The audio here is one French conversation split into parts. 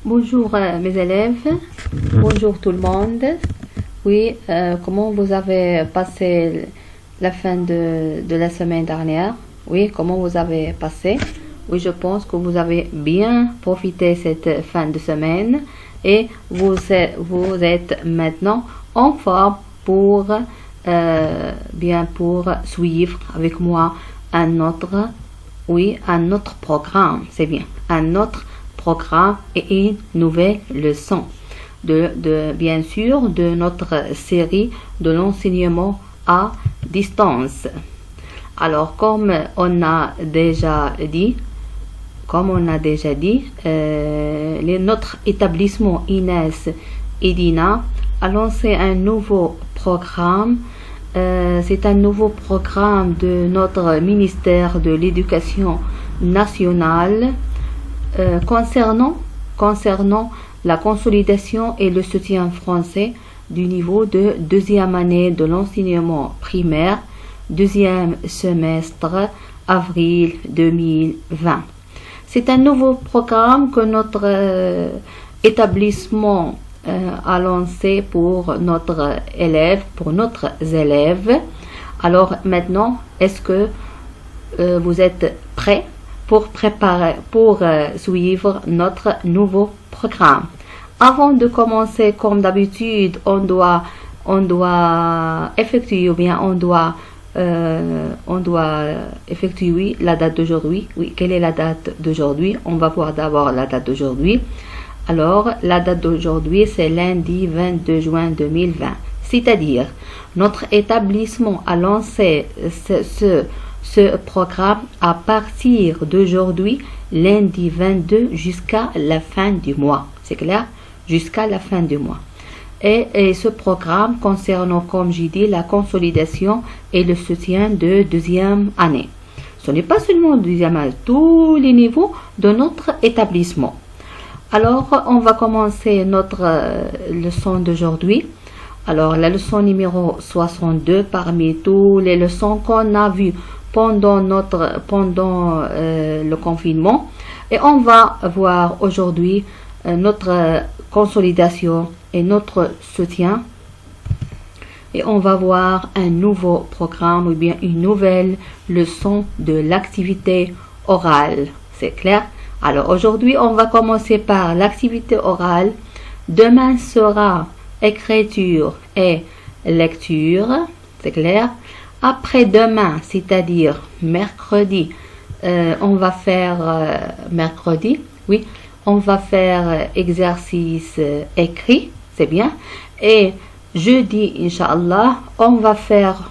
Bonjour mes élèves, bonjour tout le monde. Oui, comment vous avez passé la fin de la semaine dernière? Oui, comment vous avez passé? Oui, je pense que vous avez bien profité cette fin de semaine et vous êtes maintenant en forme pour pour suivre avec moi un autre programme. C'est bien, un autre programme et une nouvelle leçon bien sûr de notre série de l'enseignement à distance. Alors comme on a déjà dit, notre établissement Inès et Dina a lancé un nouveau programme. C'est un nouveau programme de notre ministère de l'Éducation nationale concernant la consolidation et le soutien français du niveau de deuxième année de l'enseignement primaire, deuxième semestre, avril 2020. C'est un nouveau programme que notre établissement a lancé pour notre élève. Alors maintenant, est-ce que vous êtes prêts pour suivre notre nouveau programme? Avant de commencer, comme d'habitude, on doit effectuer la date d'aujourd'hui. Oui, quelle est la date d'aujourd'hui? On va voir d'abord la date d'aujourd'hui. Alors, la date d'aujourd'hui, c'est lundi 22 juin 2020. C'est-à-dire, notre établissement a lancé ce programme à partir d'aujourd'hui, lundi 22 jusqu'à la fin du mois. C'est clair? Jusqu'à la fin du mois. Et ce programme concerne, comme j'ai dit, la consolidation et le soutien de deuxième année. Ce n'est pas seulement deuxième année, tous les niveaux de notre établissement. Alors, on va commencer notre leçon d'aujourd'hui. Alors, la leçon numéro 62 parmi toutes les leçons qu'on a vues pendant le confinement. Et on va voir aujourd'hui notre consolidation et notre soutien. Et on va voir un nouveau programme ou bien une nouvelle leçon de l'activité orale. C'est clair? Alors aujourd'hui, on va commencer par l'activité orale. Demain sera écriture et lecture. C'est clair? Après-demain, c'est-à-dire mercredi, on va faire mercredi. Oui, on va faire exercice écrit. C'est bien. Et jeudi, Inch'Allah, on va faire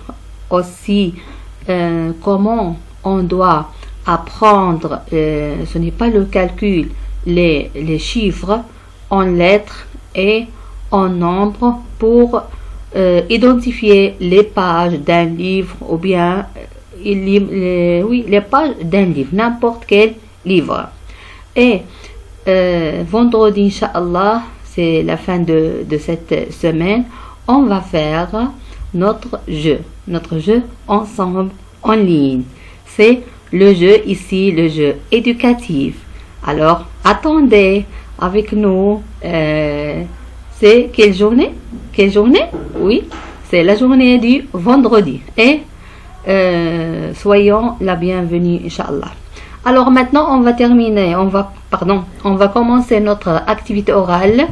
aussi comment on doit apprendre, ce n'est pas le calcul, les chiffres en lettres et en nombres pour identifier les pages d'un livre ou bien les pages d'un livre, n'importe quel livre. Et vendredi, Inch'Allah, c'est la fin de cette semaine, on va faire notre jeu ensemble en ligne. C'est le jeu ici, le jeu éducatif. Alors, attendez avec nous. C'est quelle journée? Oui, c'est la journée du vendredi. Et soyons la bienvenue, Inch'Allah. Alors maintenant, on va commencer notre activité orale.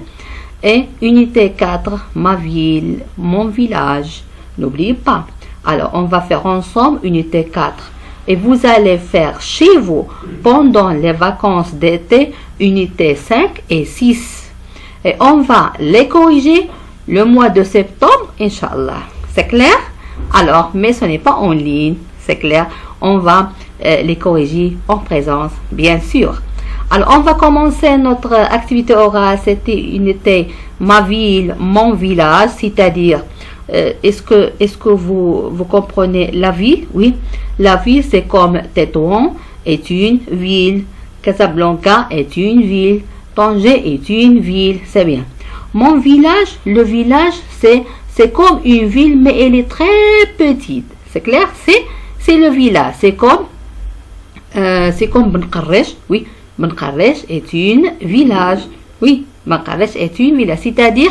Et unité 4, ma ville, mon village. N'oubliez pas. Alors, on va faire ensemble unité 4. Et vous allez faire chez vous, pendant les vacances d'été, unité 5 et 6. Et on va les corriger le mois de septembre, Inch'Allah. C'est clair? Alors, mais ce n'est pas en ligne, c'est clair. On va les corriger en présence, bien sûr. Alors, on va commencer notre activité orale. C'était unité ma ville, mon village, c'est-à-dire, est-ce que vous comprenez la ville? Oui, la ville, c'est comme Tétouan est une ville, Casablanca est une ville, Tanger est une ville, c'est bien. Mon village, le village, c'est comme une ville, mais elle est très petite. C'est clair? C'est le village. C'est comme Ben Karrej, oui. Ben Karrej est un village. Oui, Marrakech est une ville, c'est-à-dire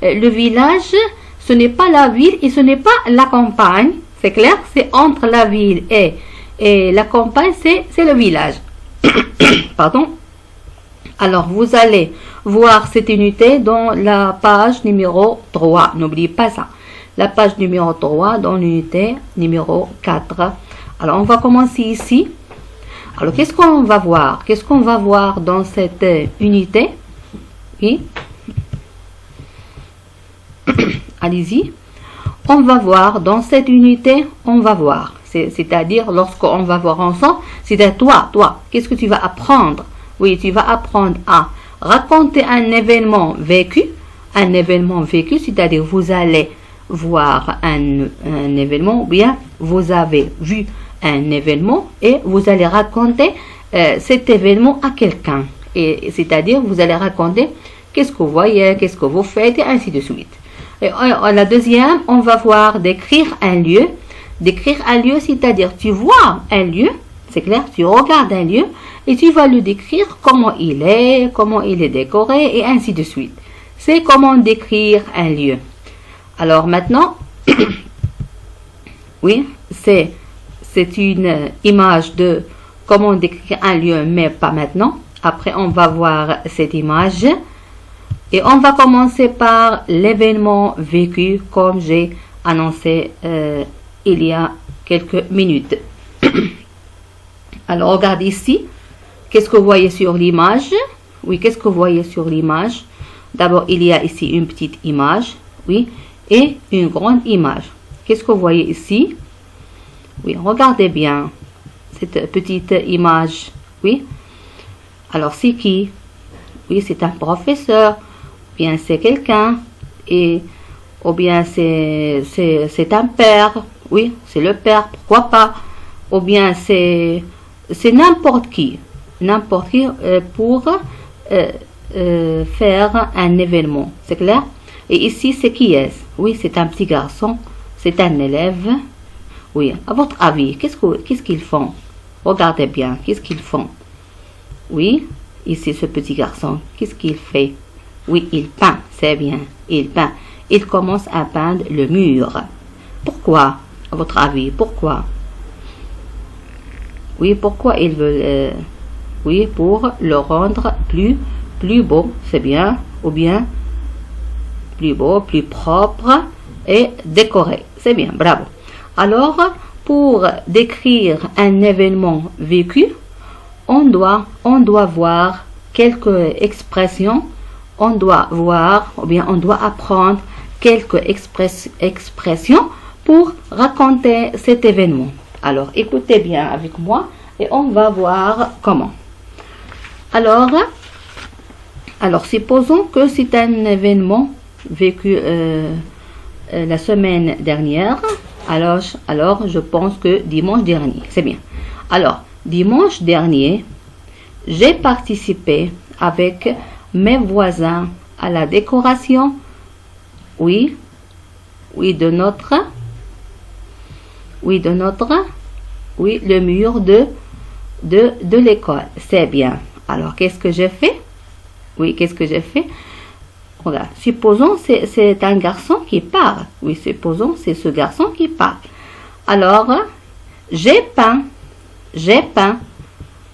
le village, ce n'est pas la ville et ce n'est pas la campagne, c'est clair, c'est entre la ville et la campagne, c'est le village. Pardon. Alors, vous allez voir cette unité dans la page numéro 3, n'oubliez pas ça. La page numéro 3 dans l'unité numéro 4. Alors, on va commencer ici. Alors, qu'est-ce qu'on va voir? Qu'est-ce qu'on va voir dans cette unité? Oui. Allez-y. On va voir dans cette unité, on va voir. C'est-à-dire, lorsqu'on va voir ensemble, c'est-à-dire toi, qu'est-ce que tu vas apprendre? Oui, tu vas apprendre à raconter un événement vécu. Un événement vécu, c'est-à-dire vous allez voir un événement ou bien vous avez vu un événement et vous allez raconter cet événement à quelqu'un. Et c'est-à-dire vous allez raconter qu'est-ce que vous voyez, qu'est-ce que vous faites et ainsi de suite. Et la deuxième, on va voir décrire un lieu. Décrire un lieu, c'est-à-dire tu vois un lieu, c'est clair, tu regardes un lieu et tu vas le décrire comment il est décoré et ainsi de suite. C'est comment décrire un lieu. Alors maintenant, oui, c'est une image de comment décrire un lieu, mais pas maintenant. Après, on va voir cette image. Et on va commencer par l'événement vécu, comme j'ai annoncé il y a quelques minutes. Alors, regardez ici. Qu'est-ce que vous voyez sur l'image? Oui, qu'est-ce que vous voyez sur l'image? D'abord, il y a ici une petite image, oui, et une grande image. Qu'est-ce que vous voyez ici? Oui, regardez bien cette petite image, oui. Alors, c'est qui? Oui, c'est un professeur, ou bien c'est quelqu'un, ou bien c'est un père, oui, c'est le père, pourquoi pas, ou bien c'est n'importe qui pour faire un événement, c'est clair? Et ici, c'est qui est-ce? Oui, c'est un petit garçon, c'est un élève. Oui, à votre avis, qu'est-ce qu'ils font? Regardez bien, qu'est-ce qu'ils font? Oui, ici, ce petit garçon, qu'est-ce qu'il fait? Oui, il peint, c'est bien, il peint. Il commence à peindre le mur. Pourquoi? À votre avis, pourquoi? Oui, pourquoi il veut... oui, pour le rendre plus beau, c'est bien, ou bien plus beau, plus propre et décoré. C'est bien, bravo. Alors, pour décrire un événement vécu, on doit voir quelques expressions, on doit voir, ou bien on doit apprendre quelques expressions pour raconter cet événement. Alors, écoutez bien avec moi et on va voir comment. Alors, supposons que c'est un événement vécu la semaine dernière. Alors, je pense que dimanche dernier, c'est bien. Alors, dimanche dernier, j'ai participé avec mes voisins à la décoration, oui, le mur de l'école. C'est bien. Alors, qu'est-ce que j'ai fait? Oui, qu'est-ce que j'ai fait? Voilà. Supposons c'est un garçon qui parle. Oui, supposons c'est ce garçon qui parle. Alors, j'ai peint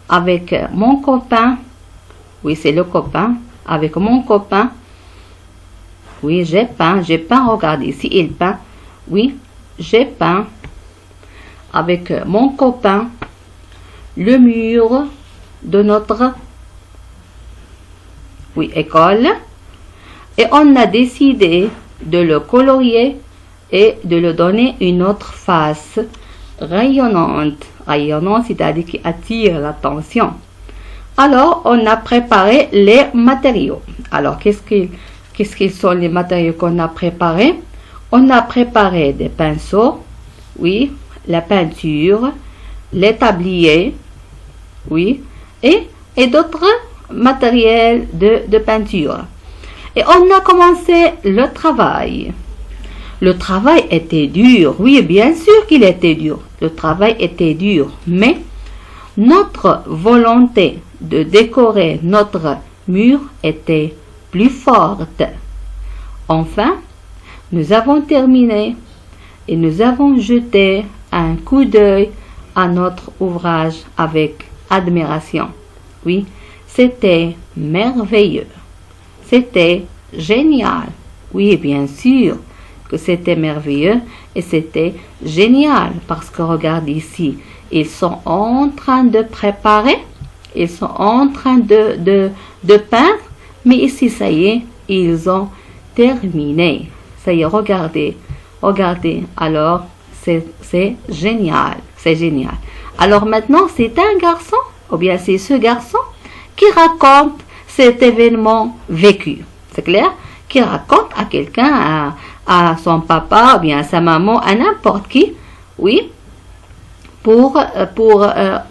avec mon copain. Oui, c'est le copain. Avec mon copain. Oui, j'ai peint. Regardez, ici, il peint. Oui, j'ai peint avec mon copain le mur de notre école. Et on a décidé de le colorier et de le donner une autre face rayonnante. Rayonnante, c'est-à-dire qui attire l'attention. Alors, on a préparé les matériaux. Alors, qu'est-ce qu'ils sont les matériaux qu'on a préparés? On a préparé des pinceaux, oui, la peinture, les tabliers, oui, et d'autres matériels de peinture. Et on a commencé le travail. Le travail était dur. Oui, bien sûr qu'il était dur. Le travail était dur. Mais notre volonté de décorer notre murs étaient plus fortes. Enfin, nous avons terminé et nous avons jeté un coup d'œil à notre ouvrage avec admiration. Oui, c'était merveilleux. C'était génial. Oui, bien sûr que c'était merveilleux et c'était génial parce que regarde ici, ils sont en train de préparer, ils sont en train de peindre, mais ici, ça y est, ils ont terminé. Ça y est, regardez, regardez. Alors, c'est génial, c'est génial. Alors maintenant, c'est un garçon, ou bien c'est ce garçon qui raconte cet événement vécu. C'est clair? Qui raconte à quelqu'un, à son papa, ou bien à sa maman, à n'importe qui, oui, pour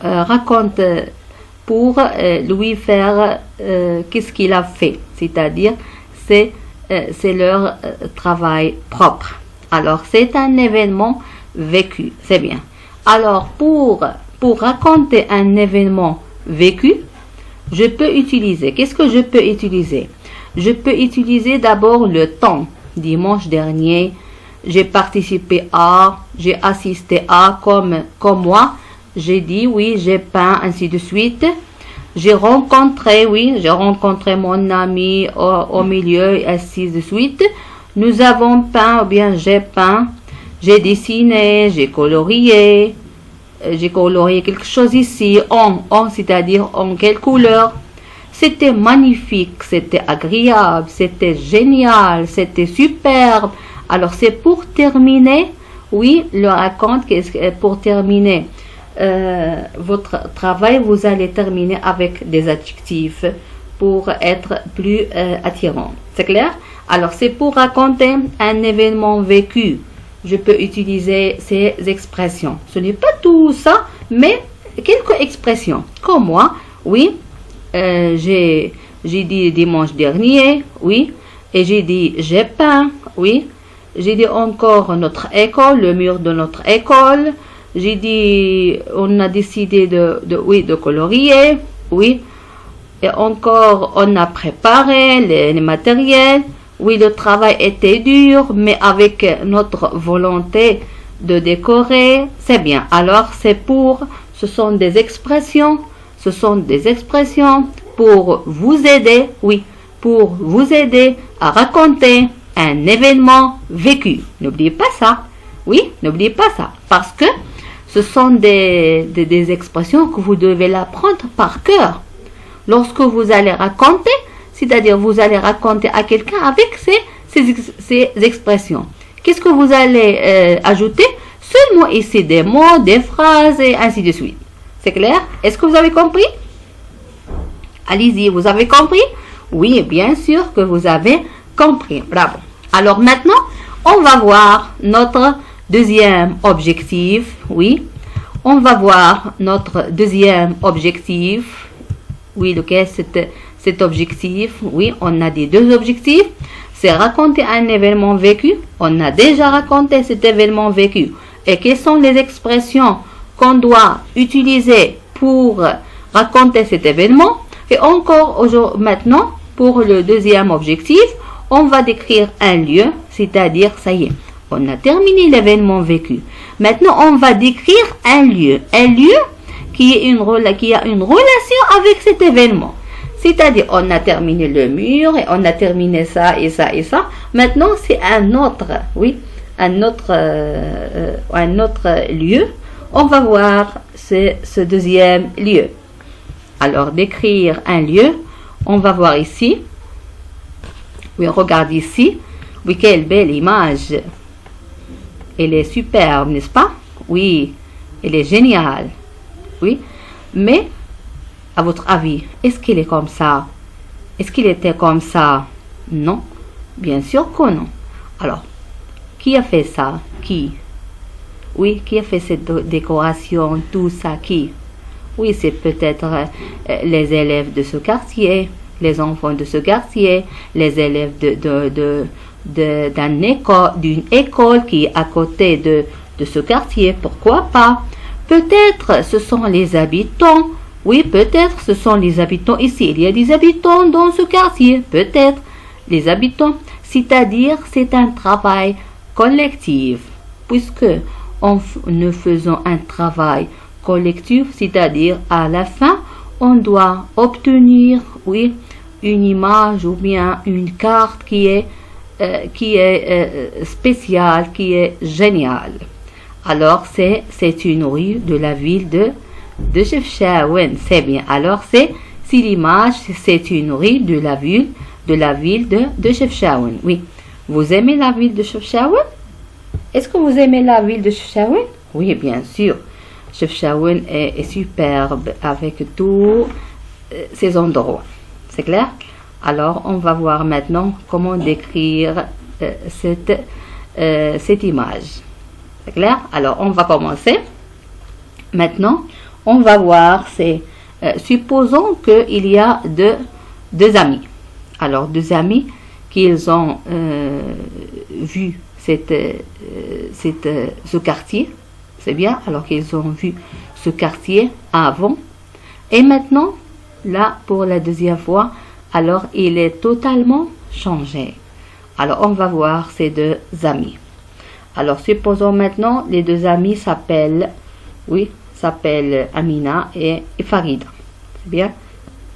raconter, pour lui faire qu'est-ce qu'il a fait. C'est-à-dire, c'est leur travail propre. Alors, c'est un événement vécu. C'est bien. Alors, pour raconter un événement vécu, je peux utiliser. Qu'est-ce que je peux utiliser? Je peux utiliser d'abord le temps. Dimanche dernier, j'ai participé à, j'ai assisté à, comme moi. J'ai dit oui, j'ai peint, ainsi de suite. J'ai rencontré mon ami au milieu, ainsi de suite. Nous avons peint, ou bien j'ai peint, j'ai dessiné, j'ai colorié quelque chose ici, c'est-à-dire en quelle couleur. C'était magnifique, c'était agréable, c'était génial, c'était superbe. Alors c'est pour terminer, oui, le raconte, pour terminer votre travail, vous allez terminer avec des adjectifs pour être plus attirant. C'est clair? Alors c'est pour raconter un événement vécu. Je peux utiliser ces expressions. Ce n'est pas tout ça, mais quelques expressions. Comme moi, oui, j'ai dit dimanche dernier, oui, et j'ai dit j'ai peint, oui, j'ai dit encore notre école, le mur de notre école, j'ai dit on a décidé de colorier, oui, et encore on a préparé les matériels. Oui, le travail était dur, mais avec notre volonté de décorer, c'est bien. Alors, ce sont des expressions pour vous aider, oui, pour vous aider à raconter un événement vécu. N'oubliez pas ça, oui, n'oubliez pas ça, parce que ce sont des expressions que vous devez l'apprendre par cœur. Lorsque vous allez raconter, c'est-à-dire vous allez raconter à quelqu'un avec ces expressions. Qu'est-ce que vous allez ajouter? Seulement ici des mots, des phrases et ainsi de suite. C'est clair? Est-ce que vous avez compris? Allez-y, vous avez compris? Oui, bien sûr que vous avez compris. Bravo. Alors maintenant, on va voir notre deuxième objectif. Oui, on va voir notre deuxième objectif. Oui, lequel cet objectif, oui, on a dit deux objectifs, c'est raconter un événement vécu. On a déjà raconté cet événement vécu. Et quelles sont les expressions qu'on doit utiliser pour raconter cet événement? Et encore maintenant, pour le deuxième objectif, on va décrire un lieu, c'est-à-dire, ça y est, on a terminé l'événement vécu. Maintenant, on va décrire un lieu qui a une relation avec cet événement. C'est-à-dire, on a terminé le mur et on a terminé ça et ça et ça. Maintenant, c'est un autre lieu. On va voir ce deuxième lieu. Alors, décrire un lieu, on va voir ici. Oui, regarde ici. Oui, quelle belle image. Elle est superbe, n'est-ce pas? Oui, elle est géniale. Oui, mais à votre avis, est-ce qu'il est comme ça? Est-ce qu'il était comme ça? Non, bien sûr que non. Alors, qui a fait ça? Qui? Oui, qui a fait cette décoration, tout ça? Qui? Oui, c'est peut-être les élèves de ce quartier, les enfants de ce quartier, les élèves d'une école qui est à côté de ce quartier. Pourquoi pas? Peut-être ce sont les habitants Oui, peut-être ce sont les habitants ici. Il y a des habitants dans ce quartier. Peut-être les habitants. C'est-à-dire, c'est un travail collectif. Puisque nous faisons un travail collectif, c'est-à-dire à la fin, on doit obtenir, oui, une image ou bien une carte qui est spéciale, qui est géniale. Alors, c'est une rue de la ville de Chefchaouen. C'est bien. Alors, si l'image, c'est une rue de la ville de Chefchaouen. Oui. Vous aimez la ville de Chefchaouen? Est-ce que vous aimez la ville de Chefchaouen? Oui, bien sûr. Chefchaouen est superbe avec tous ces endroits. C'est clair? Alors, on va voir maintenant comment décrire cette image. C'est clair? Alors, on va commencer. Maintenant, on va voir, supposons qu'il y a deux amis. Alors, deux amis qu'ils ont vu ce quartier. C'est bien? Alors qu'ils ont vu ce quartier avant. Et maintenant, là, pour la deuxième fois, alors il est totalement changé. Alors, on va voir ces deux amis. Alors, supposons maintenant, les deux amis s'appellent Amina et Farida. C'est bien?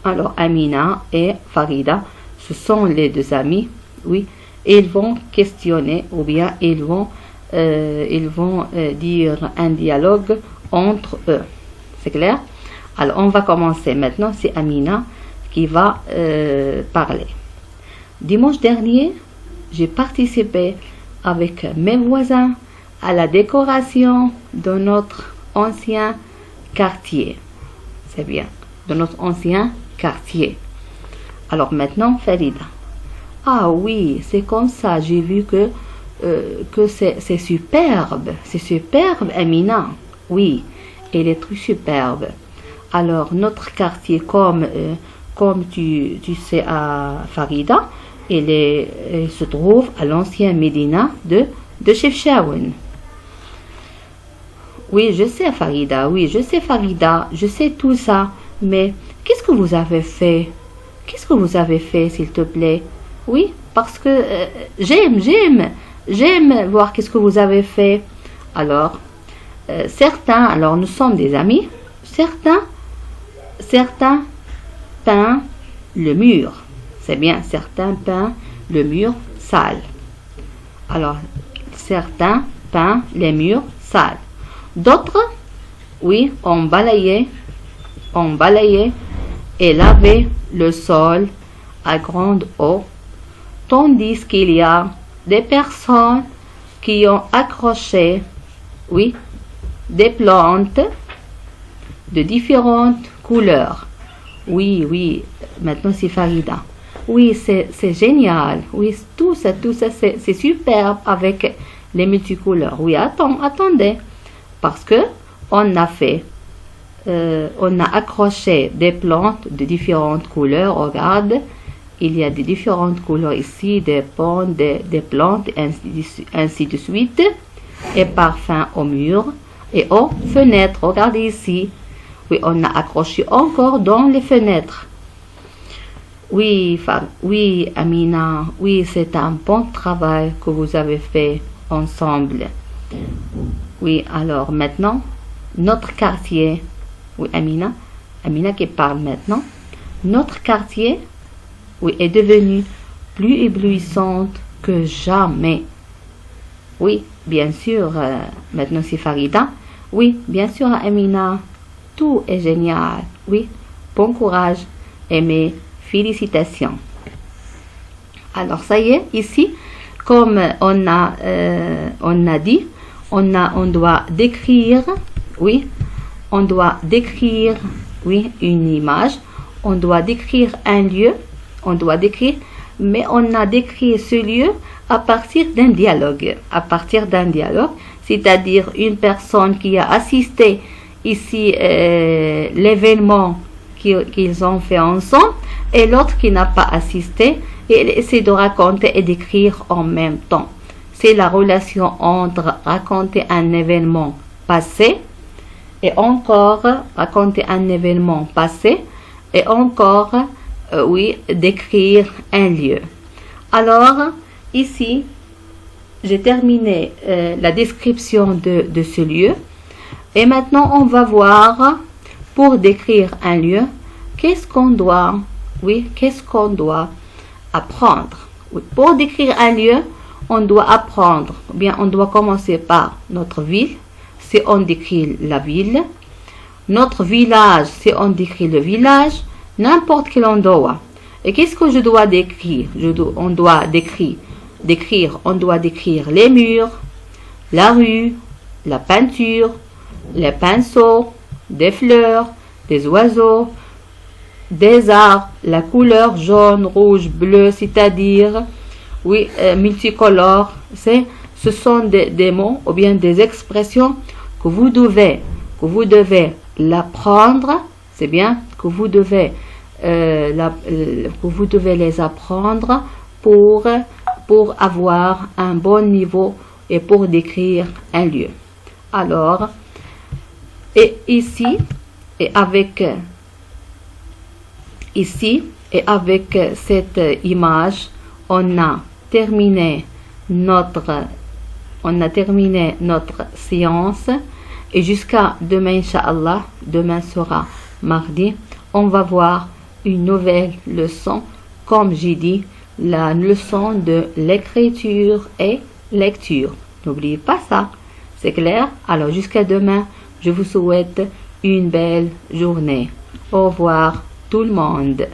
Alors, Amina et Farida, ce sont les deux amis, oui. Ils vont questionner ou bien ils vont dire un dialogue entre eux. C'est clair? Alors, on va commencer maintenant. C'est Amina qui va parler. Dimanche dernier, j'ai participé avec mes voisins à la décoration de notre ancien quartier. C'est bien, de notre ancien quartier. Alors maintenant, Farida. Ah oui, c'est comme ça. J'ai vu que c'est superbe. C'est superbe, Amina. Oui, elle est très superbe. Alors, notre quartier, comme tu sais à Farida, elle se trouve à l'ancienne Médina de Chefchaouen. Oui, je sais Farida, je sais tout ça, mais qu'est-ce que vous avez fait? Qu'est-ce que vous avez fait, s'il te plaît? Oui, parce que j'aime voir qu'est-ce que vous avez fait. Alors, alors nous sommes des amis, certains peignent le mur. C'est bien, certains peignent le mur sale. Alors, certains peignent les murs sales. D'autres, oui, ont balayé et lavé le sol à grande eau, tandis qu'il y a des personnes qui ont accroché, oui, des plantes de différentes couleurs. Oui, maintenant c'est Farida. Oui, c'est génial. Oui, tout ça, c'est superbe avec les multicouleurs. Oui, attendez. Parce que on a accroché des plantes de différentes couleurs. Regarde, il y a des différentes couleurs ici, des pommes, des plantes, ainsi de suite. Et parfum au mur et aux fenêtres. Regardez ici. Oui, on a accroché encore dans les fenêtres. Oui, Amina, oui, c'est un bon travail que vous avez fait ensemble. Oui, alors maintenant, notre quartier, oui, Amina qui parle maintenant, notre quartier, oui, est devenu plus éblouissant que jamais. Oui, bien sûr, maintenant c'est Farida. Oui, bien sûr, Amina, tout est génial. Oui, bon courage et mes félicitations. Alors, ça y est, ici, comme on a dit, on doit décrire, oui, une image, on doit décrire un lieu, mais on a décrit ce lieu à partir d'un dialogue, c'est-à-dire une personne qui a assisté ici l'événement qu'ils ont fait ensemble et l'autre qui n'a pas assisté, et elle essaie de raconter et d'écrire en même temps. C'est la relation entre raconter un événement passé et encore raconter un événement passé et encore, oui, décrire un lieu. Alors, ici, j'ai terminé la description de ce lieu et maintenant on va voir pour décrire un lieu, qu'est-ce qu'on doit apprendre. Oui, pour décrire un lieu, on doit apprendre, ou bien on doit commencer par notre ville, si on décrit la ville, notre village, si on décrit le village, n'importe quel endroit. Et qu'est-ce que je dois décrire? On doit décrire les murs, la rue, la peinture, les pinceaux, des fleurs, des oiseaux, des arbres, la couleur jaune, rouge, bleu, c'est-à-dire, oui, multicolore. Ce sont des mots ou bien des expressions que vous devez l'apprendre. C'est bien que vous devez les apprendre pour avoir un bon niveau et pour décrire un lieu. Alors, et ici, et avec cette image, on a terminé notre séance et jusqu'à demain, Inch'Allah, demain sera mardi, on va voir une nouvelle leçon, comme j'ai dit, la leçon de l'écriture et lecture. N'oubliez pas ça, c'est clair? Alors jusqu'à demain, je vous souhaite une belle journée. Au revoir tout le monde.